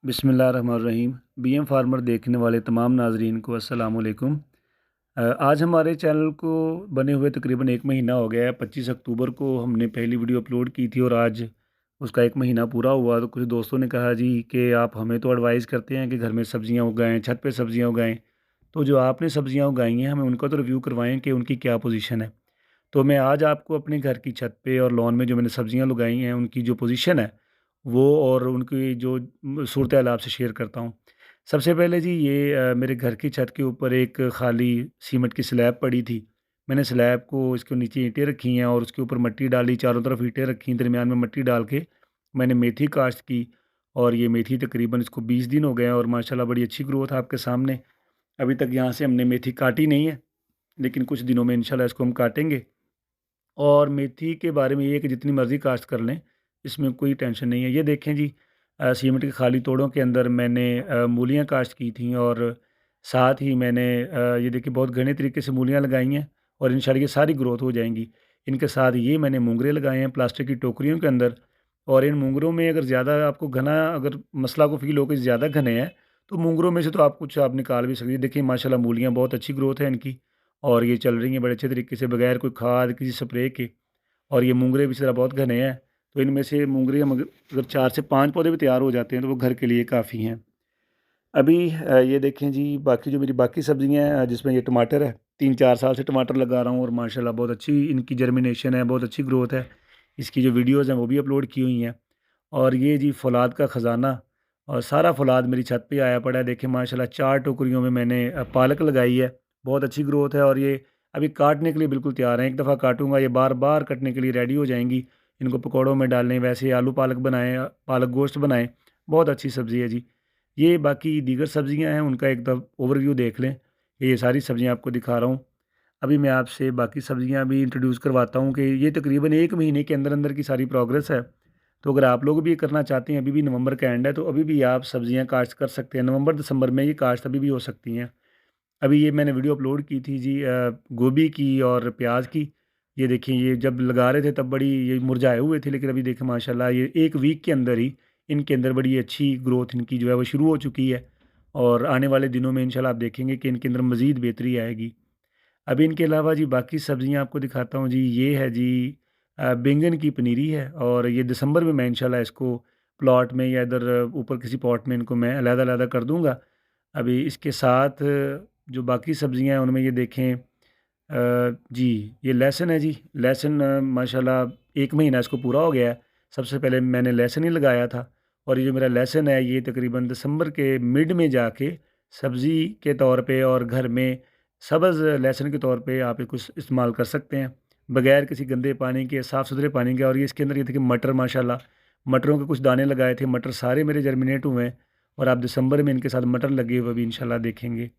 बिस्मिल्लाहिर्रहमानिर्रहीम। BM farmer देखने वाले तमाम नाज़रीन को अस्सलाम वालेकुम। आज हमारे चैनल को बने हुए तकरीबन 1 महीना हो गया है। 25 अक्टूबर को हमने पहली वीडियो अपलोड की थी और आज उसका 1 महीना पूरा हुआ। तो कुछ दोस्तों ने कहा जी कि आप हमें तो एडवाइस करते हैं कि घर में सब्ज़ियाँ उगाएँ, छत पे सब्ज़ियाँ उगाएँ। तो जो आपने सब्ज़ियाँ उगाई हैं हमें उनका तो रिव्यू करवाएँ कि उनकी क्या पोज़ीशन है। तो मैं आज आपको अपने घर की छत पे और लॉन में जो मैंने सब्ज़ियाँ लगाई हैं उनकी जो पोज़ीशन है वो और उनकी जो सूरत हाल आपसे शेयर करता हूँ। सबसे पहले जी ये मेरे घर की छत के ऊपर एक खाली सीमेंट की स्लैब पड़ी थी। मैंने स्लैब को इसके नीचे ईंटें रखी हैं और उसके ऊपर मिट्टी डाली, चारों तरफ ईंटें रखी, दरमियान में मिट्टी डाल के मैंने मेथी काश्त की और ये मेथी तकरीबन इसको 20 दिन हो गए हैं और माशाल्लाह बड़ी अच्छी ग्रोथ है आपके सामने। अभी तक यहाँ से हमने मेथी काटी नहीं है, लेकिन कुछ दिनों में इंशाल्लाह इसको हम काटेंगे। और मेथी के बारे में ये है कि जितनी मर्ज़ी काश्त कर लें, इसमें कोई टेंशन नहीं है। ये देखें जी सीमेंट के खाली तोड़ों के अंदर मैंने मूलियाँ काश्त की थीं और साथ ही मैंने ये देखिए बहुत घने तरीके से मूलियाँ लगाई हैं और इंशाल्लाह ये सारी ग्रोथ हो जाएँगी। इनके साथ ये मैंने मोंगरे लगाए हैं प्लास्टिक की टोकरियों के अंदर और इन मोंगरों में अगर ज़्यादा आपको घना अगर मसला को फ़ील हो कि ज़्यादा घने हैं, तो मोंगरों में से तो आप निकाल भी सकते हैं। देखिए माशाल्लाह मूलियाँ बहुत अच्छी ग्रोथ है इनकी और ये चल रही हैं बड़े अच्छे तरीके से बगैर कोई खाद, किसी स्प्रे के। और ये मोंगरे भी ज़रा बहुत घने हैं, तो इनमें से मोंगरे हम अगर 4 से 5 पौधे भी तैयार हो जाते हैं, तो वो घर के लिए काफ़ी हैं। अभी ये देखें जी बाकी जो मेरी बाकी सब्ज़ियाँ हैं जिसमें ये टमाटर है, 3-4 साल से टमाटर लगा रहा हूँ और माशाल्लाह बहुत अच्छी इनकी जर्मिनेशन है, बहुत अच्छी ग्रोथ है। इसकी जो वीडियोज़ हैं वो भी अपलोड की हुई हैं। और ये जी फ़ौलाद का ख़ज़ाना और सारा फ़ौलाद मेरी छत पे आया पड़ा है। देखिए माशाल्लाह 4 टोकरियों में मैंने पालक लगाई है, बहुत अच्छी ग्रोथ है और ये अभी काटने के लिए बिल्कुल तैयार हैं। एक दफ़ा काटूँगा ये बार-बार कटने के लिए रेडी हो जाएँगी। इनको पकौड़ों में डालें, वैसे आलू पालक बनाएँ, पालक गोश्त बनाएँ, बहुत अच्छी सब्ज़ी है जी। ये बाकी दीगर सब्ज़ियाँ हैं उनका एक ओवरव्यू देख लें। ये सारी सब्ज़ियाँ आपको दिखा रहा हूँ। अभी मैं आपसे बाकी सब्ज़ियाँ भी इंट्रोड्यूस करवाता हूँ कि ये तकरीबन 1 महीने के अंदर-अंदर की सारी प्रोग्रेस है। तो अगर आप लोग भी ये करना चाहते हैं, अभी भी नवंबर का एंड है, तो अभी भी आप सब्ज़ियाँ काश्त कर सकते हैं। नवंबर-दिसंबर में ये काश्त अभी भी हो सकती हैं। अभी ये मैंने वीडियो अपलोड की थी जी गोभी की और प्याज की। ये देखिए ये जब लगा रहे थे तब बड़ी ये मुरझाए हुए थे, लेकिन अभी देखें माशाल्लाह ये 1 वीक के अंदर ही इनके अंदर बड़ी अच्छी ग्रोथ इनकी जो है वो शुरू हो चुकी है और आने वाले दिनों में इंशाल्लाह आप देखेंगे कि इनके अंदर मज़ीद बेहतरी आएगी। अभी इनके अलावा जी बाकी सब्ज़ियाँ आपको दिखाता हूँ जी, ये है जी बैंगन की पनीरी है और ये दिसंबर में मैं इंशाल्लाह इसको प्लॉट में या इधर ऊपर किसी पॉट में इनको मैं अलग-अलग कर दूँगा। अभी इसके साथ जो बाकी सब्ज़ियाँ हैं उनमें ये देखें जी ये लहसुन है जी। लहसुन माशाल्लाह 1 महीना इसको पूरा हो गया है। सबसे पहले मैंने लहसुन ही लगाया था और ये जो मेरा लहसुन है ये तकरीबन दिसंबर के मिड में जाके सब्ज़ी के तौर पे और घर में सब्ज़ लहसुन के तौर पे आप इसको इस्तेमाल कर सकते हैं, बगैर किसी गंदे पानी के, साफ़-सुथरे पानी के। और ये इसके अंदर ये देखिए मटर माशाल्लाह, मटरों के कुछ दाने लगाए थे, मटर सारे मेरे जर्मिनेट हुए हैं और आप दिसंबर में इनके साथ मटर लगे हुए भी इंशाल्लाह देखेंगे।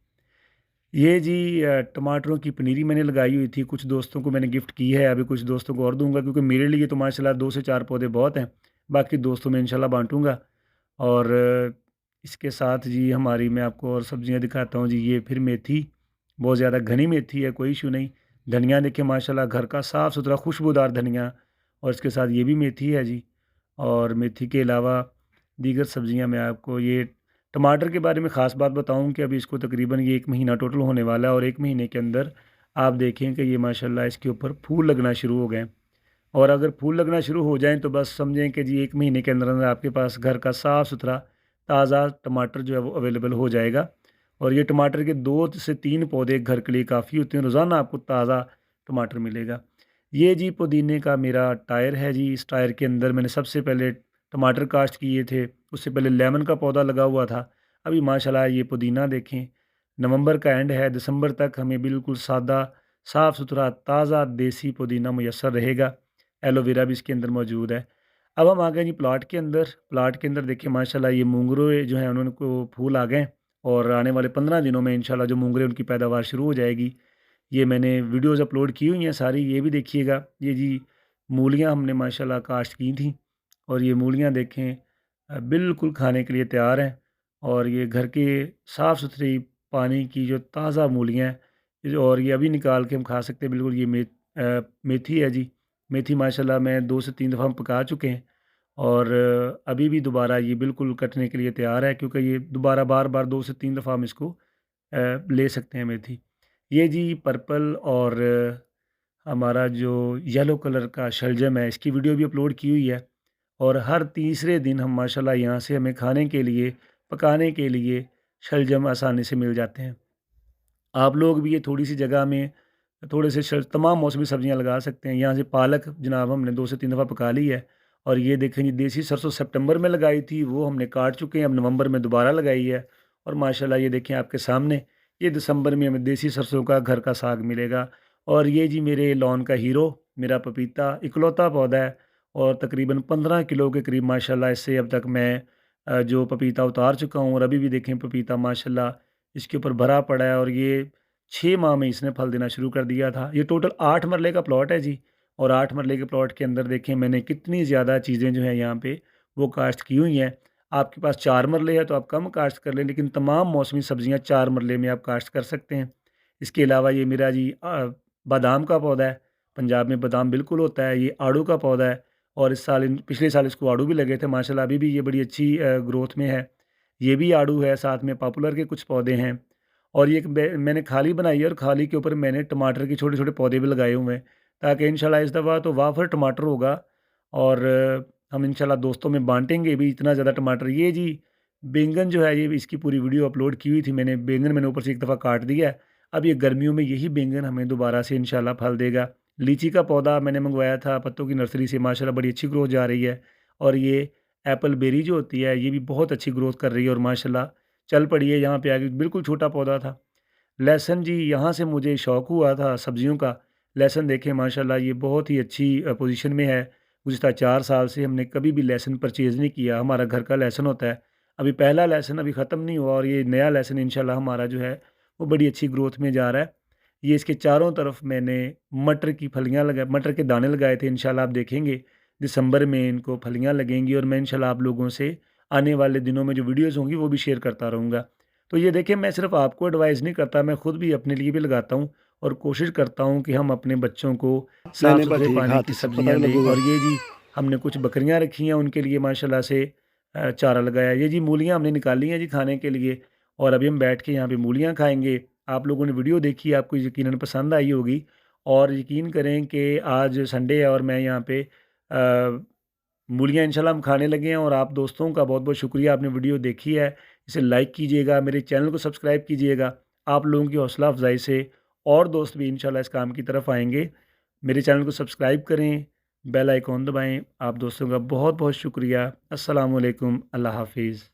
ये जी टमाटरों की पनीरी मैंने लगाई हुई थी, कुछ दोस्तों को मैंने गिफ्ट की है, अभी कुछ दोस्तों को और दूँगा क्योंकि मेरे लिए तो माशाल्लाह 2 से 4 पौधे बहुत हैं, बाकी दोस्तों में इंशाल्लाह बाँटूँगा। और इसके साथ जी हमारी मैं आपको और सब्जियाँ दिखाता हूँ जी, ये फिर मेथी, बहुत ज़्यादा घनी मेथी है, कोई इश्यू नहीं। धनिया देखिए माशाल्लाह घर का साफ़-सुथरा खुशबूदार धनिया और इसके साथ ये भी मेथी है जी। और मेथी के अलावा दीगर सब्जियाँ मैं आपको ये टमाटर के बारे में ख़ास बात बताऊँ कि अभी इसको तकरीबन ये 1 महीना टोटल होने वाला है और 1 महीने के अंदर आप देखें कि ये माशाल्लाह इसके ऊपर फूल लगना शुरू हो गए हैं। और अगर फूल लगना शुरू हो जाएँ तो बस समझें कि जी 1 महीने के अंदर-अंदर आपके पास घर का साफ़-सुथरा, ताज़ा टमाटर जो है वो अवेलेबल हो जाएगा। और ये टमाटर के 2 से 3 पौधे घर के लिए काफ़ी होते हैं, रोज़ाना आपको ताज़ा टमाटर मिलेगा। ये जी पुदीने का मेरा टायर है जी, इस टायर के अंदर मैंने सबसे पहले टमाटर काश्त किए थे, उससे पहले लेमन का पौधा लगा हुआ था। अभी माशाल्लाह ये पुदीना देखें, नवंबर का एंड है, दिसंबर तक हमें बिल्कुल सादा, साफ़-सुथरा, ताज़ा देसी पुदीना मुयस्सर रहेगा। एलोवेरा भी इसके अंदर मौजूद है। अब हम आ गए जी प्लाट के अंदर। प्लाट के अंदर देखिए माशाल्लाह ये मोंगरे जो हैं उन्होंने को फूल आ गए हैं और आने वाले 15 दिनों में इंशाल्लाह जो मोंगरे उनकी पैदावार शुरू हो जाएगी। ये मैंने वीडियोज़ अपलोड की हुई हैं सारी, ये भी देखिएगा। ये जी मूलियाँ हमने माशाल्लाह काश्त की थी और ये मूलियाँ देखें बिल्कुल खाने के लिए तैयार हैं और ये घर के साफ़-सुथरी पानी की जो ताज़ा मूलियाँ हैं और ये अभी निकाल के हम खा सकते हैं बिल्कुल। ये मेथी है जी। मेथी माशाल्लाह मैं 2 से 3 दफ़ा हम पका चुके हैं और अभी भी दोबारा ये बिल्कुल कटने के लिए तैयार है, क्योंकि ये दोबारा बार-बार 2 से 3 दफ़ा हम इसको ले सकते हैं मेथी। ये जी पर्पल और हमारा जो येलो कलर का शलजम है, इसकी वीडियो भी अपलोड की हुई है। और हर तीसरे दिन हम माशाल्लाह यहाँ से हमें खाने के लिए, पकाने के लिए शलजम आसानी से मिल जाते हैं। आप लोग भी ये थोड़ी-सी जगह में थोड़े से तमाम मौसमी सब्जियाँ लगा सकते हैं। यहाँ से पालक जनाब हमने 2 से 3 दफ़ा पका ली है। और ये देखें जी, देसी सरसों सितंबर में लगाई थी, वो हमने काट चुके हैं, अब नवंबर में दोबारा लगाई है। और माशाल्लाह ये देखें आपके सामने, ये दिसंबर में हमें देसी सरसों का घर का साग मिलेगा। और ये जी मेरे लॉन का हीरो, मेरा पपीता इकलौता पौधा है, और तकरीबन 15 किलो के करीब माशाल्लाह इससे अब तक मैं जो पपीता उतार चुका हूँ। और अभी भी देखें पपीता माशाल्लाह इसके ऊपर भरा पड़ा है, और ये 6 माह में इसने फल देना शुरू कर दिया था। ये टोटल 8 मरले का प्लॉट है जी। और 8 मरले के प्लॉट के अंदर देखें मैंने कितनी ज़्यादा चीज़ें जो हैं यहाँ पे वो काश्त की हुई हैं। आपके पास 4 मरले है तो आप कम काश्त कर लें, लेकिन तमाम मौसमी सब्जियाँ 4 मरले में आप काश्त कर सकते हैं। इसके अलावा ये मेरा जी बादाम का पौधा है। पंजाब में बादाम बिल्कुल होता है। ये आड़ू का पौधा है, और इस साल पिछले साल इसको आड़ू भी लगे थे माशाल्लाह, अभी भी ये बड़ी अच्छी ग्रोथ में है। ये भी आड़ू है, साथ में पॉपुलर के कुछ पौधे हैं। और ये एक मैंने खाली बनाई है, और खाली के ऊपर मैंने टमाटर के छोटे-छोटे पौधे भी लगाए हुए हैं, ताकि इंशाल्लाह इस दफ़ा तो वाफर टमाटर होगा। और हम इंशाल्लाह दोस्तों में बाँटेंगे भी इतना ज़्यादा टमाटर। ये जी बैंगन जो है, ये इसकी पूरी वीडियो अपलोड की हुई थी मैंने। बैंगन मैंने ऊपर से एक दफ़ा काट दिया है। अब ये गर्मियों में यही बैंगन हमें दोबारा से इंशाल्लाह फल देगा। लीची का पौधा मैंने मंगवाया था पत्तों की नर्सरी से, माशाल्लाह बड़ी अच्छी ग्रोथ जा रही है। और ये एप्पल बेरी जो होती है, ये भी बहुत अच्छी ग्रोथ कर रही है, और माशाल्लाह चल पड़ी है यहाँ पे आगे। बिल्कुल छोटा पौधा था। लहसुन जी, यहाँ से मुझे शौक हुआ था सब्जियों का। लहसुन देखें माशाल्लाह ये बहुत ही अच्छी पोजीशन में है। गुज़िश्ता 4 साल से हमने कभी भी लहसुन परचेज़ नहीं किया, हमारा घर का लहसुन होता है। अभी पहला लहसुन अभी ख़त्म नहीं हुआ, और ये नया लहसुन इंशाल्लाह हमारा जो है वो बड़ी अच्छी ग्रोथ में जा रहा है। ये इसके चारों तरफ मैंने मटर के दाने लगाए थे। इंशाल्लाह आप देखेंगे दिसंबर में इनको फलियाँ लगेंगी, और मैं इंशाल्लाह आप लोगों से आने वाले दिनों में जो वीडियोज़ होंगी वो भी शेयर करता रहूँगा। तो ये देखिए, मैं सिर्फ़ आपको एडवाइस नहीं करता, मैं खुद भी अपने लिए भी लगाता हूँ, और कोशिश करता हूँ कि हम अपने बच्चों को नहीं नहीं बस साफ़-सुथरे ठीक, पानी हाथ की इससे पता सब्जियाँ नहीं दें। लगेगा। और ये जी हमने कुछ बकरियाँ रखी हैं, उनके लिए माशाल्लाह से चारा लगाया है। ये जी मूलियाँ हमने निकाली हैं जी खाने के लिए, और अभी हम बैठ के यहाँ पे मूलियाँ खाएँगे। आप लोगों ने वीडियो देखी, आपको यकीनन पसंद आई होगी। और यकीन करें कि आज संडे है, और मैं यहाँ पे मूलियाँ इंशाल्लाह हम खाने लगे हैं। और आप दोस्तों का बहुत-बहुत शुक्रिया, आपने वीडियो देखी है। इसे लाइक कीजिएगा, मेरे चैनल को सब्सक्राइब कीजिएगा। आप लोगों की हौसला अफ़ज़ाई से और दोस्त भी इंशाल्लाह इस काम की तरफ आएँगे। मेरे चैनल को सब्सक्राइब करें, बेल आइकॉन दबाएँ। आप दोस्तों का बहुत-बहुत शुक्रिया। अस्सलामु अलैकुम, अल्लाह हाफ़िज़।